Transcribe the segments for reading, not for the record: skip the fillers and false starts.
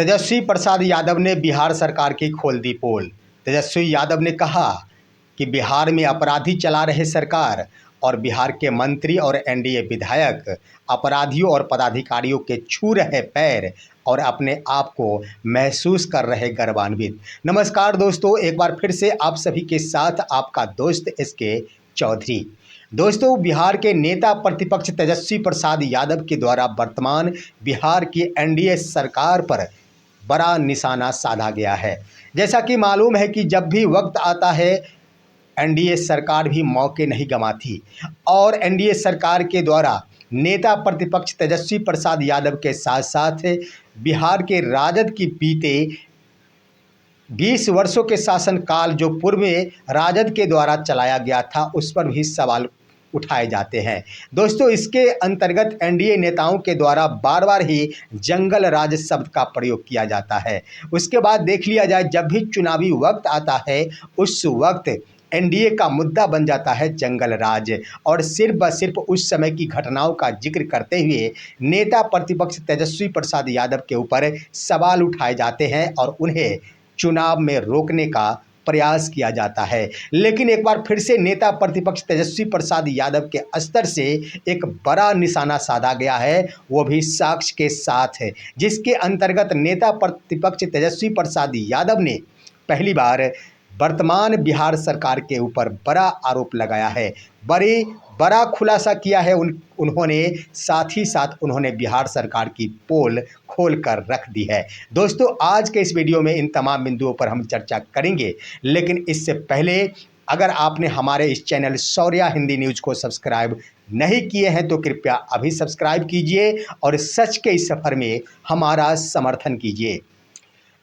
तेजस्वी प्रसाद यादव ने बिहार सरकार की खोल दी पोल। तेजस्वी यादव ने कहा कि बिहार में अपराधी चला रहे सरकार और बिहार के मंत्री और एनडीए विधायक अपराधियों और पदाधिकारियों के छू रहे पैर और अपने आप को महसूस कर रहे गर्वान्वित। नमस्कार दोस्तों, एक बार फिर से आप सभी के साथ आपका दोस्त एसके चौधरी। दोस्तों, बिहार के नेता प्रतिपक्ष तेजस्वी प्रसाद यादव के द्वारा वर्तमान बिहार की एनडीए सरकार पर बड़ा निशाना साधा गया है। जैसा कि मालूम है कि जब भी वक्त आता है एनडीए सरकार भी मौके नहीं गंवाती और एनडीए सरकार के द्वारा नेता प्रतिपक्ष तेजस्वी प्रसाद यादव के साथ साथ बिहार के राजद की बीते 20 वर्षों के शासनकाल जो पूर्व में राजद के द्वारा चलाया गया था उस पर भी सवाल उठाए जाते हैं। दोस्तों, इसके अंतर्गत एनडीए नेताओं के द्वारा बार बार ही जंगल राज शब्द का प्रयोग किया जाता है। उसके बाद देख लिया जाए, जब भी चुनावी वक्त आता है उस वक्त एनडीए का मुद्दा बन जाता है जंगल राज और सिर्फ उस समय की घटनाओं का जिक्र करते हुए नेता प्रतिपक्ष तेजस्वी प्रसाद यादव के ऊपर सवाल उठाए जाते हैं और उन्हें चुनाव में रोकने का प्रयास किया जाता है। लेकिन एक बार फिर से नेता प्रतिपक्ष तेजस्वी प्रसाद यादव के स्तर से एक बड़ा निशाना साधा गया है, वो भी साक्ष्य के साथ है, जिसके अंतर्गत नेता प्रतिपक्ष तेजस्वी प्रसाद यादव ने पहली बार वर्तमान बिहार सरकार के ऊपर बड़ा आरोप लगाया है, बड़ा खुलासा किया है उन्होंने। साथ ही साथ उन्होंने बिहार सरकार की पोल खोल कर रख दी है। दोस्तों, आज के इस वीडियो में इन तमाम बिंदुओं पर हम चर्चा करेंगे, लेकिन इससे पहले अगर आपने हमारे इस चैनल शौर्या हिंदी न्यूज़ को सब्सक्राइब नहीं किए हैं तो कृपया अभी सब्सक्राइब कीजिए और सच के इस सफ़र में हमारा समर्थन कीजिए।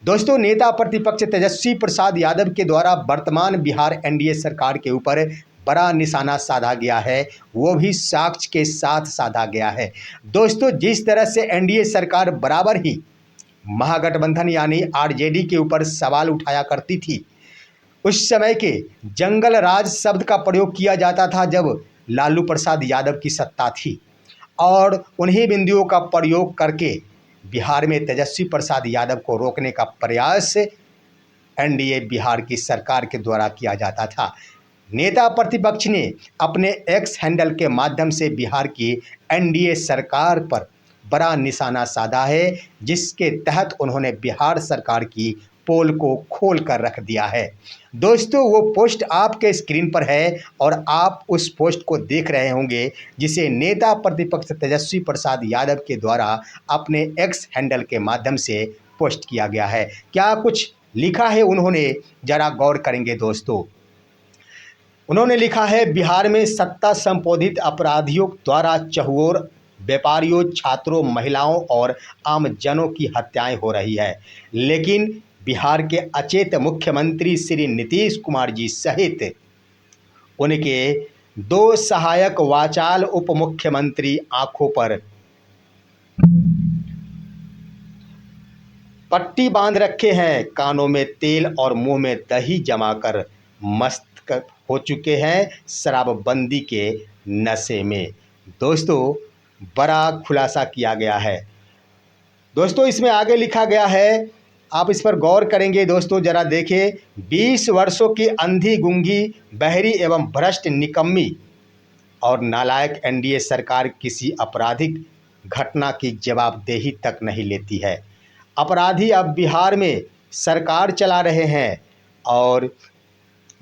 दोस्तों, नेता प्रतिपक्ष तेजस्वी प्रसाद यादव के द्वारा वर्तमान बिहार एनडीए सरकार के ऊपर बड़ा निशाना साधा गया है, वो भी साक्ष्य के साथ साधा गया है। दोस्तों, जिस तरह से एनडीए सरकार बराबर ही महागठबंधन यानी आरजेडी के ऊपर सवाल उठाया करती थी, उस समय के जंगल राज शब्द का प्रयोग किया जाता था जब लालू प्रसाद यादव की सत्ता थी और उन्हीं बिंदुओं का प्रयोग करके बिहार में तेजस्वी प्रसाद यादव को रोकने का प्रयास एनडीए बिहार की सरकार के द्वारा किया जाता था। नेता प्रतिपक्ष ने अपने एक्स हैंडल के माध्यम से बिहार की एनडीए सरकार पर बड़ा निशाना साधा है, जिसके तहत उन्होंने बिहार सरकार की पोल को खोल कर रख दिया है। दोस्तों, वो पोस्ट आपके स्क्रीन पर है और आप उस पोस्ट को देख रहे होंगे जिसे नेता प्रतिपक्ष तेजस्वी प्रसाद यादव के द्वारा अपने एक्स हैंडल के माध्यम से पोस्ट किया गया है। क्या कुछ लिखा है उन्होंने, जरा गौर करेंगे दोस्तों। उन्होंने लिखा है, बिहार में सत्ता संपोधित अपराधियों द्वारा चहुओर व्यापारियों, छात्रों, महिलाओं और आम जनों की हत्याएं हो रही है, लेकिन बिहार के अचेत मुख्यमंत्री श्री नीतीश कुमार जी सहित उनके 2 सहायक वाचाल उप मुख्यमंत्री आंखों पर पट्टी बांध रखे हैं, कानों में तेल और मुंह में दही जमाकर मस्त हो चुके हैं शराबबंदी के नशे में। दोस्तों, बड़ा खुलासा किया गया है। दोस्तों, इसमें आगे लिखा गया है, आप इस पर गौर करेंगे दोस्तों, जरा देखें। 20 वर्षों की अंधी, गूंगी, बहरी एवं भ्रष्ट, निकम्मी और नालायक एनडीए सरकार किसी आपराधिक घटना की जवाबदेही तक नहीं लेती है। अपराधी अब बिहार में सरकार चला रहे हैं और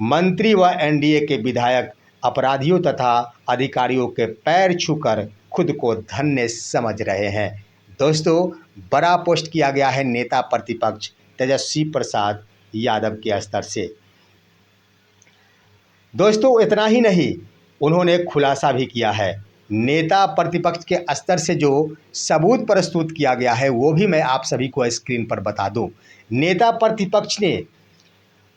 मंत्री व एनडीए के विधायक अपराधियों तथा अधिकारियों के पैर छूकर खुद को धन्य समझ रहे हैं। दोस्तों, बड़ा पोस्ट किया गया है नेता प्रतिपक्ष तेजस्वी प्रसाद यादव के स्तर से। दोस्तों, इतना ही नहीं, उन्होंने खुलासा भी किया है। नेता प्रतिपक्ष के स्तर से जो सबूत प्रस्तुत किया गया है वो भी मैं आप सभी को स्क्रीन पर बता दूं। नेता प्रतिपक्ष ने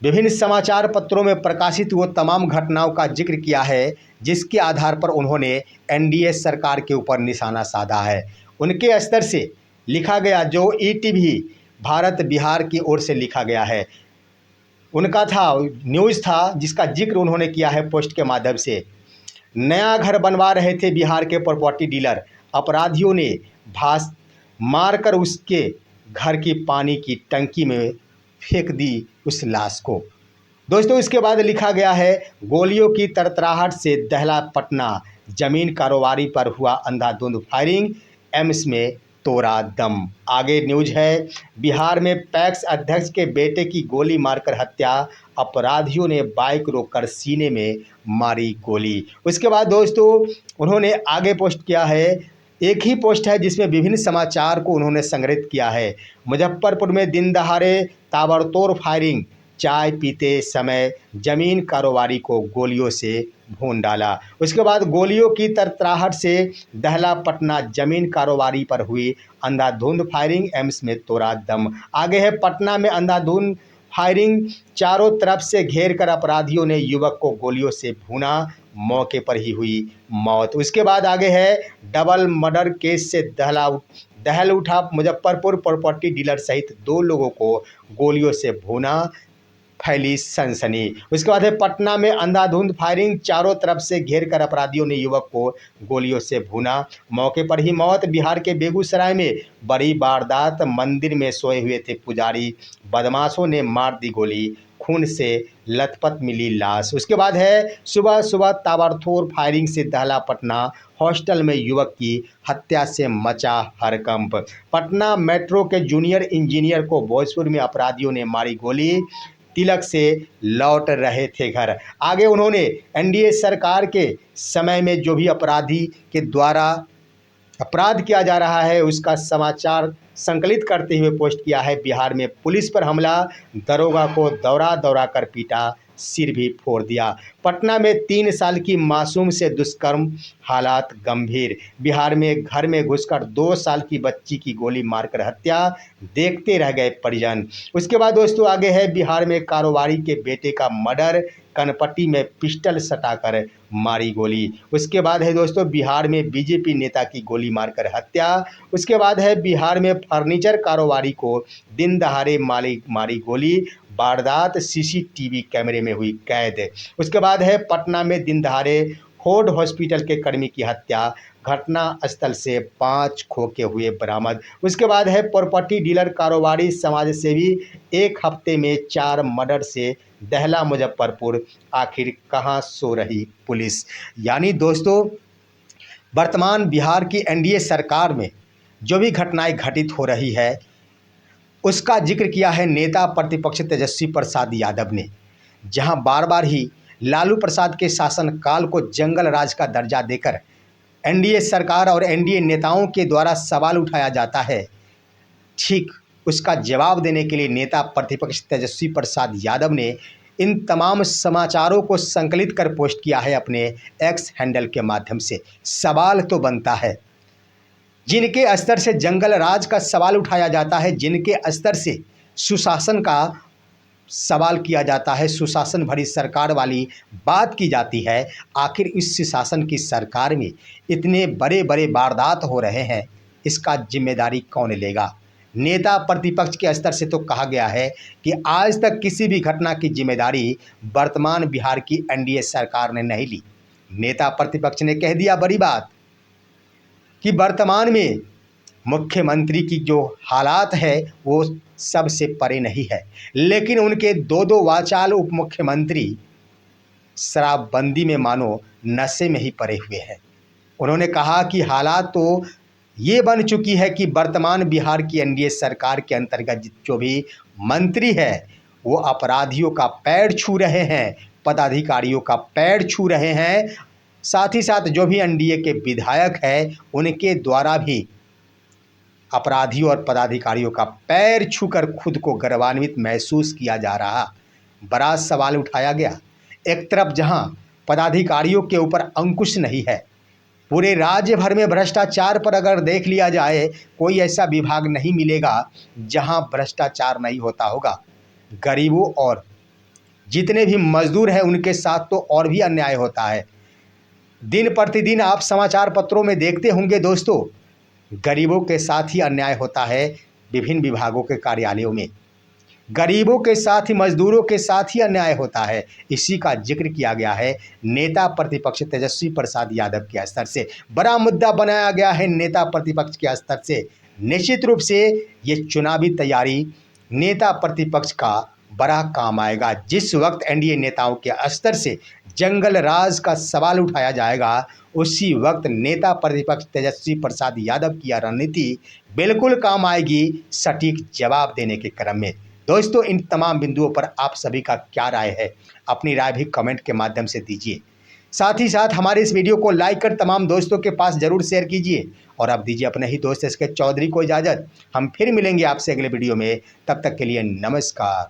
विभिन्न समाचार पत्रों में प्रकाशित वो तमाम घटनाओं का जिक्र किया है जिसके आधार पर उन्होंने एनडीए सरकार के ऊपर निशाना साधा है। उनके स्तर से लिखा गया जो ईटीवी भारत बिहार की ओर से लिखा गया है, उनका था न्यूज़ था जिसका जिक्र उन्होंने किया है पोस्ट के माध्यम से। नया घर बनवा रहे थे बिहार के प्रॉपर्टी डीलर, अपराधियों ने मारकर उसके घर की पानी की टंकी में फेंक दी उस लाश को। दोस्तों इसके बाद लिखा गया है, गोलियों की तरतराहट से दहला पटना, जमीन कारोबारी पर हुआ अंधाधुंध फायरिंग, एम्स में तोड़ा दम। आगे न्यूज है, बिहार में पैक्स अध्यक्ष के बेटे की गोली मारकर हत्या, अपराधियों ने बाइक रोककर सीने में मारी गोली। उसके बाद दोस्तों उन्होंने आगे पोस्ट किया है, एक ही पोस्ट है जिसमें विभिन्न समाचार को उन्होंने संग्रहित किया है। मुजफ्फरपुर में दिन दहाड़े ताबड़तोड़ फायरिंग, चाय पीते समय जमीन कारोबारी को गोलियों से भून डाला। उसके बाद गोलियों की तरतराहट से दहला पटना, जमीन कारोबारी पर हुई अंधाधुंध फायरिंग, एम्स में तोड़ा दम। आगे है, पटना में अंधाधुंध फायरिंग, चारों तरफ से घेर कर अपराधियों ने युवक को गोलियों से भूना, मौके पर ही हुई मौत। उसके बाद आगे है, डबल मर्डर केस से दहल उठा, मुजफ्फरपुर प्रॉपर्टी डीलर सहित 2 लोगों को गोलियों से भूना, फैली सनसनी। उसके बाद है, पटना में अंधाधुंध फायरिंग, चारों तरफ से घेर कर अपराधियों ने युवक को गोलियों से भूना, मौके पर ही मौत। बिहार के बेगूसराय में बड़ी वारदात, मंदिर में सोए हुए थे पुजारी, बदमाशों ने मार दी गोली, खून से लथपथ मिली लाश। उसके बाद है, सुबह सुबह ताबड़तोड़ फायरिंग से दहला पटना, हॉस्टल में युवक की हत्या से मचा हड़कंप। पटना मेट्रो के जूनियर इंजीनियर को भोजपुर में अपराधियों ने मारी गोली, तिलक से लौट रहे थे घर। आगे उन्होंने एनडीए सरकार के समय में जो भी अपराधी के द्वारा अपराध किया जा रहा है उसका समाचार संकलित करते हुए पोस्ट किया है। बिहार में पुलिस पर हमला, दरोगा को दौड़ा दौड़ा कर पीटा, सिर भी फोड़ दिया। पटना में 3 साल की मासूम से दुष्कर्म, हालात गंभीर। बिहार में घर में घुसकर 2 साल की बच्ची की गोली मारकर हत्या, देखते रह गए परिजन। उसके बाद दोस्तों आगे है, बिहार में कारोबारी के बेटे का मर्डर, कनपट्टी में पिस्टल सटाकर मारी गोली। उसके बाद है दोस्तों, बिहार में बीजेपी नेता की गोली मारकर हत्या। उसके बाद है, बिहार में फर्नीचर कारोबारी को दिन दहाड़े मारी गोली, वारदात सीसीटीवी कैमरे में हुई कैद। उसके बाद है, पटना में दिन दहाड़े फोर्ड हॉस्पिटल के कर्मी की हत्या, घटना स्थल से 5 खोखे हुए बरामद। उसके बाद है, प्रॉपर्टी डीलर कारोबारी समाजसेवी, 1 हफ्ते में 4 मर्डर से दहला मुजफ्फरपुर, आखिर कहां सो रही पुलिस। यानी दोस्तों वर्तमान बिहार की एनडीए सरकार में जो भी घटनाएं घटित हो रही है उसका जिक्र किया है नेता प्रतिपक्ष तेजस्वी प्रसाद यादव ने, जहां बार बार ही लालू प्रसाद के शासनकाल को जंगल राज का दर्जा देकर एनडीए सरकार और एनडीए नेताओं के द्वारा सवाल उठाया जाता है। ठीक उसका जवाब देने के लिए नेता प्रतिपक्ष तेजस्वी प्रसाद यादव ने इन तमाम समाचारों को संकलित कर पोस्ट किया है अपने एक्स हैंडल के माध्यम से। सवाल तो बनता है, जिनके स्तर से जंगल राज का सवाल उठाया जाता है, जिनके स्तर से सुशासन का सवाल किया जाता है, सुशासन भरी सरकार वाली बात की जाती है, आखिर इस सुशासन की सरकार में इतने बड़े बड़े वारदात हो रहे हैं, इसका जिम्मेदारी कौन लेगा। नेता प्रतिपक्ष के स्तर से तो कहा गया है कि आज तक किसी भी घटना की जिम्मेदारी वर्तमान बिहार की एनडीए सरकार ने नहीं ली। नेता प्रतिपक्ष ने कह दिया बड़ी बात कि वर्तमान में मुख्यमंत्री की जो हालात है वो सबसे परे नहीं है, लेकिन उनके 2 वाचाल उप मुख्यमंत्री शराबबंदी में मानो नशे में ही पड़े हुए हैं। उन्होंने कहा कि हालात तो ये बन चुकी है कि वर्तमान बिहार की एनडीए सरकार के अंतर्गत जो भी मंत्री है वो अपराधियों का पैर छू रहे हैं, पदाधिकारियों का पैर छू रहे हैं, साथ ही साथ जो भी एनडीए के विधायक है उनके द्वारा भी अपराधियों और पदाधिकारियों का पैर छूकर खुद को गर्वान्वित महसूस किया जा रहा। बड़ा सवाल उठाया गया। एक तरफ जहां पदाधिकारियों के ऊपर अंकुश नहीं है, पूरे राज्य भर में भ्रष्टाचार पर अगर देख लिया जाए कोई ऐसा विभाग नहीं मिलेगा जहां भ्रष्टाचार नहीं होता होगा। गरीबों और जितने भी मजदूर हैं उनके साथ तो और भी अन्याय होता है। दिन प्रतिदिन आप समाचार पत्रों में देखते होंगे दोस्तों, गरीबों के साथ ही अन्याय होता है विभिन्न विभागों के कार्यालयों में, गरीबों के साथ ही मजदूरों के साथ ही अन्याय होता है। इसी का जिक्र किया गया है नेता प्रतिपक्ष तेजस्वी प्रसाद यादव के स्तर से। बड़ा मुद्दा बनाया गया है नेता प्रतिपक्ष के स्तर से। निश्चित रूप से ये चुनावी तैयारी नेता प्रतिपक्ष का बड़ा काम आएगा। जिस वक्त एनडीए नेताओं के स्तर से जंगल राज का सवाल उठाया जाएगा, उसी वक्त नेता प्रतिपक्ष तेजस्वी प्रसाद यादव की यह रणनीति बिल्कुल काम आएगी सटीक जवाब देने के क्रम में। दोस्तों, इन तमाम बिंदुओं पर आप सभी का क्या राय है? अपनी राय भी कमेंट के माध्यम से दीजिए। साथ ही साथ हमारे इस वीडियो को लाइक कर तमाम दोस्तों के पास जरूर शेयर कीजिए और अब दीजिए अपने ही दोस्त एसके चौधरी को इजाज़त। हम फिर मिलेंगे आपसे अगले वीडियो में, तब तक के लिए नमस्कार।